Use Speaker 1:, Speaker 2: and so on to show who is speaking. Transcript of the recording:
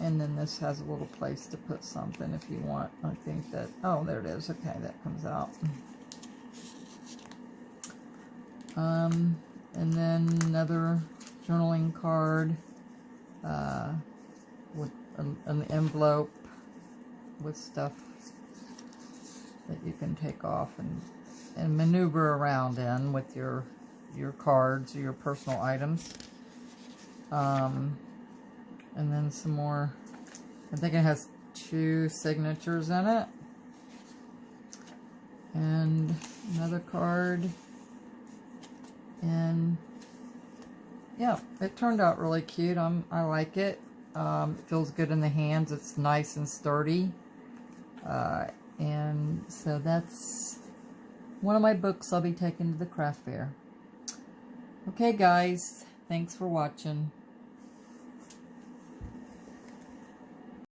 Speaker 1: And then this has a little place to put something if you want. I think that, oh, there it is. Okay, that comes out. And then another journaling card with an envelope with stuff that you can take off and maneuver around in with your cards or your personal items. And then some more, I think it has 2 signatures in it. And another card. And yeah, it turned out really cute. I like it. It feels good in the hands. It's nice and sturdy. And so that's one of my books I'll be taking to the craft fair. Okay, guys. Thanks for watching.